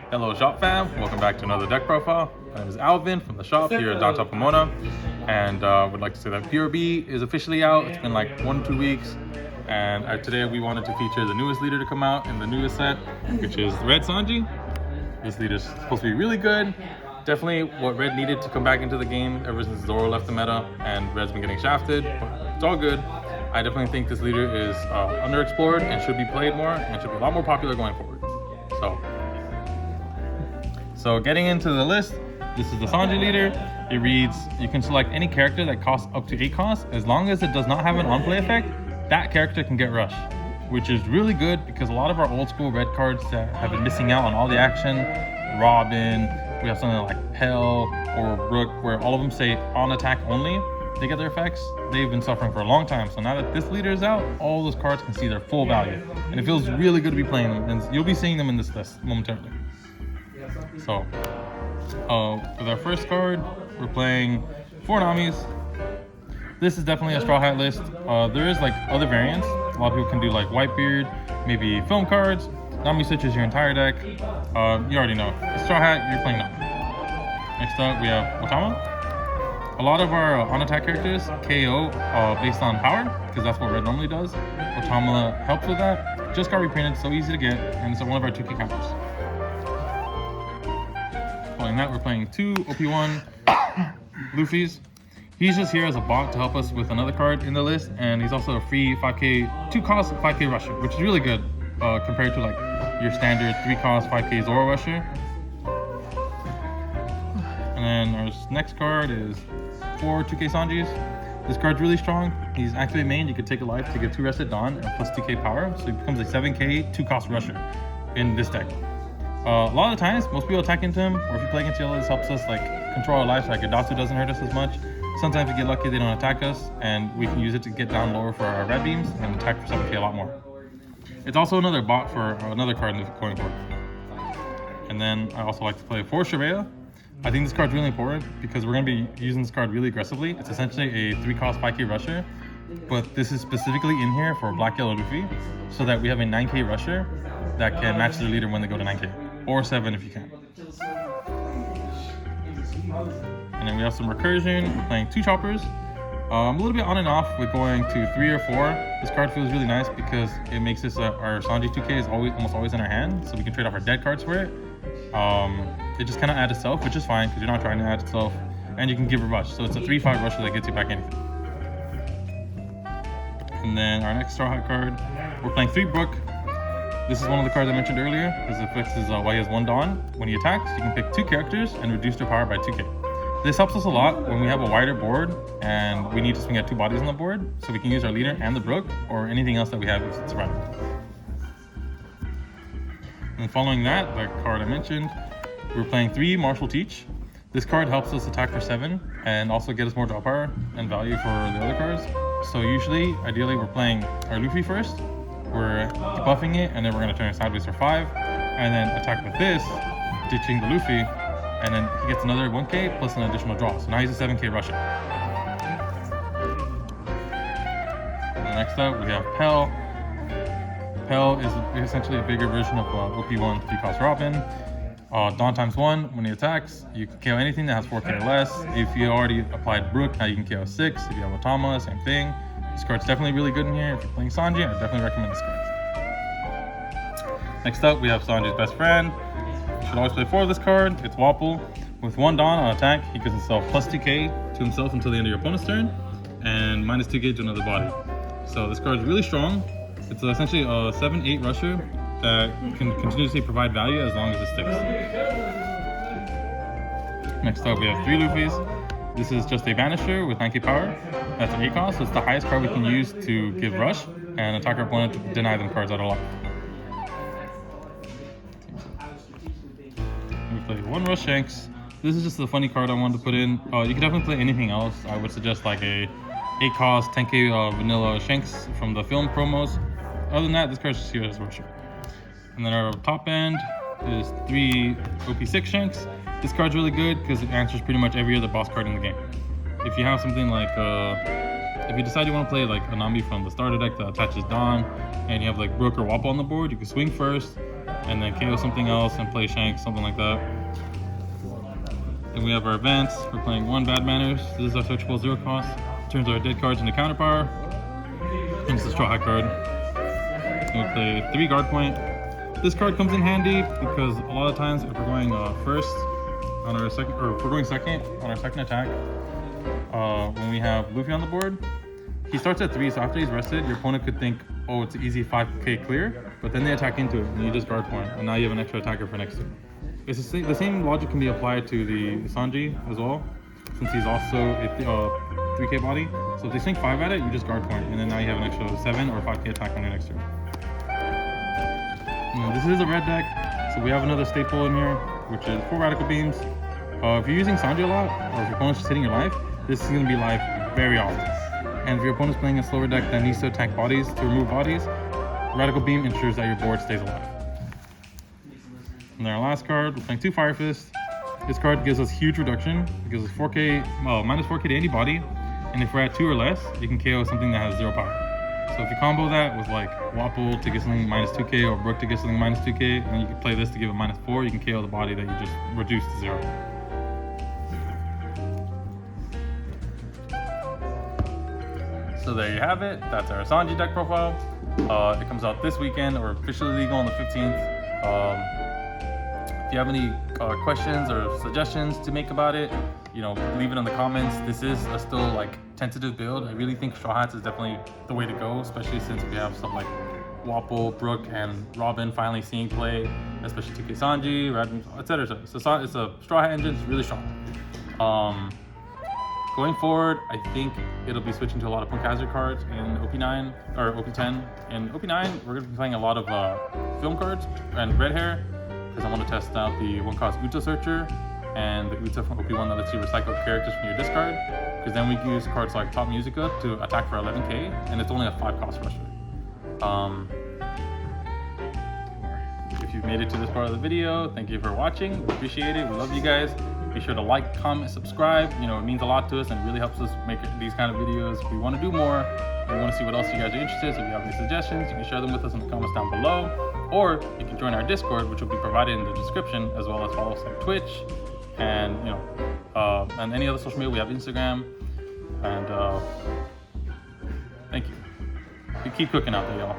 Hello Shop fam, welcome back to another deck profile. My name is Alvin from the shop here at downtown Pomona, and would like to say that PRB is officially out. It's been like 1 or 2 weeks, and today we wanted to feature the newest leader to come out in the newest set, which is Red Sanji. This leader is supposed to be really good. Definitely what Red needed to come back into the game ever since Zoro left the meta and Red's been getting shafted, but it's all good. I definitely think this leader is underexplored and should be played more and should be a lot more popular going forward. So getting into the list, this is the Sanji leader. It reads, you can select any character that costs up to 8 costs. As long as it does not have an on-play effect, that character can get rushed, which is really good because a lot of our old school red cards that have been missing out on all the action, Robin, we have something like Pell or Brook, where all of them say on attack only, they get their effects. They've been suffering for a long time. So now that this leader is out, all those cards can see their full value. And it feels really good to be playing them. And you'll be seeing them in this list momentarily. So, with our first card, we're playing 4 Namis. This is definitely a Straw Hat list. There is like other variants. A lot of people can do like Whitebeard, maybe film cards. Nami switches your entire deck. You already know. Straw Hat, you're playing Nami. Next up, we have Otama. A lot of our on-attack characters KO based on power, because that's what Red normally does. Otama helps with that. Just got reprinted, so easy to get, and it's one of our 2K counters. Following that, we're playing 2 OP1 Luffy's. He's just here as a bot to help us with another card in the list, and he's also a free 5K, 2 cost 5K rusher, which is really good compared to like your standard 3 cost 5K Zoro rusher. And then our next card is 4 2K Sanjis. This card's really strong. He's activate main, you can take a life to get 2 rested Dawn and plus 2K power, so he becomes a 7K 2 cost rusher in this deck. A lot of the times, most people attack into him, or if you play against yellow, this helps us like control our life, so like Adatsu doesn't hurt us as much. Sometimes we get lucky they don't attack us, and we can use it to get down lower for our red beams and attack for 7K a lot more. It's also another bot for another card in the coin board. And then I also like to play 4 Shiraya. I think this card's really important because we're going to be using this card really aggressively. It's essentially a 3 cost 5K rusher, but this is specifically in here for Black Yellow Luffy, so that we have a 9K rusher that can match their leader when they go to 9K, or 7 if you can. And then we have some recursion. We're playing 2 choppers. A little bit on and off with going to 3 or 4. This card feels really nice because it makes this our Sanji 2K is almost always in our hand, so we can trade off our dead cards for it. It just kind of adds itself, which is fine because you're not trying to add itself, and you can give a rush. So it's a 3-5 rusher that gets you back anything. And then our next Straw Hat card, we're playing 3 Brook. This is one of the cards I mentioned earlier. His effects is why he has 1 Dawn. When he attacks, you can pick 2 characters and reduce their power by 2K. This helps us a lot when we have a wider board and we need to swing at 2 bodies on the board, so we can use our leader and the Brook or anything else that we have if it's around. And following that, the card I mentioned, we're playing 3 Martial Teach. This card helps us attack for 7 and also get us more draw power and value for the other cards. So usually, ideally, we're playing our Luffy first. We're debuffing it, and then we're going to turn it sideways for 5, and then attack with this, ditching the Luffy, and then he gets another 1K plus an additional draw. So now he's a 7K rusher. And next up, we have Pell. Pell is essentially a bigger version of OP1 3 cost Robin. Dawn times 1, when he attacks, you can KO anything that has 4K or less. If you already applied Brook, now you can KO 6. If you have Otama, same thing. This card's definitely really good in here. If you're playing Sanji, I definitely recommend this card. Next up, we have Sanji's best friend. You should always play 4 of this card. It's Wapple. With 1 Dawn on attack, he gives himself plus 2K to himself until the end of your opponent's turn, and minus 2K to another body. So this card is really strong. It's essentially a 7-8 rusher that can continuously provide value as long as it sticks. Next up, we have 3 Luffy's. This is just a Vanisher with 9K power. That's an 8 cost, so it's the highest card we can use to give rush and attack our opponent to deny them cards out of luck. We play 1 Rush Shanks. This is just a funny card I wanted to put in. You can definitely play anything else. I would suggest like a 8 cost 10K vanilla Shanks from the film promos. Other than that, this card's just here as Rusher. And then our top end is 3 OP6 Shanks. This card's really good because it answers pretty much every other boss card in the game. If you have something like, if you decide you want to play like a Nami from the starter deck that attaches Dawn, and you have like Brook or Wapple on the board, you can swing first, and then KO something else and play Shank, something like that. Then we have our events. We're playing 1 Bad Manners. This is our searchable 0 cost. Turns our dead cards into counter power. Comes the Straw Hat card. Then we play 3 Guard Point. This card comes in handy because a lot of times if we're going first on our second, or if we're going second on our second attack, when we have Luffy on the board, he starts at 3, so after he's rested, your opponent could think, oh, it's an easy 5k clear, but then they attack into it, and you just guard point, and now you have an extra attacker for next turn. It's the same logic can be applied to the Sanji as well, since he's also a 3k body. So if they sink 5 at it, you just guard point, and then now you have an extra 7 or 5k attack on your next turn. This is a red deck, so we have another staple in here, which is 4 Radical Beams. If you're using Sanji a lot, or if your opponent's just hitting your life, this is going to be life very often. And if your opponent's playing a slower deck that needs to attack bodies, to remove bodies, Radical Beam ensures that your board stays alive. And then our last card, we're playing 2 Fire Fist. This card gives us huge reduction. It gives us 4k, minus 4k to any body. And if we're at 2 or less, you can KO something that has 0 power. So if you combo that with like Wapple to get something minus 2k or Brook to get something minus 2k, and then you can play this to give it minus 4, you can KO the body that you just reduced to 0. So there you have it. That's our Sanji deck profile. It comes out this weekend, or officially legal on the 15th. If you have any questions or suggestions to make about it, leave it in the comments. This is a still like tentative build. I really think Straw Hats is definitely the way to go, especially since we have stuff like Wapple, Brook, and Robin finally seeing play, especially 2K Sanji, etc. So it's a Straw Hat engine. It's really strong. Going forward, I think it'll be switching to a lot of Punk Hazard cards in OP9 or OP10. In OP9, we're going to be playing a lot of film cards and Red Hair, because I want to test out the 1-cost Uta Searcher and the Uta from OP1 that lets you recycle characters from your discard. Because then we can use cards like Top Musica to attack for 11k, and it's only a 5-cost rusher. If you've made it to this part of the video, thank you for watching. We appreciate it. We love you guys. Be sure to like, comment, subscribe. It means a lot to us and really helps us make these kind of videos. We want to do more, and we want to see what else you guys are interested in. So if you have any suggestions, you can share them with us in the comments down below. Or you can join our Discord, which will be provided in the description, as well as follow us on Twitch and and any other social media. We have Instagram. And thank you. We keep cooking out there, y'all.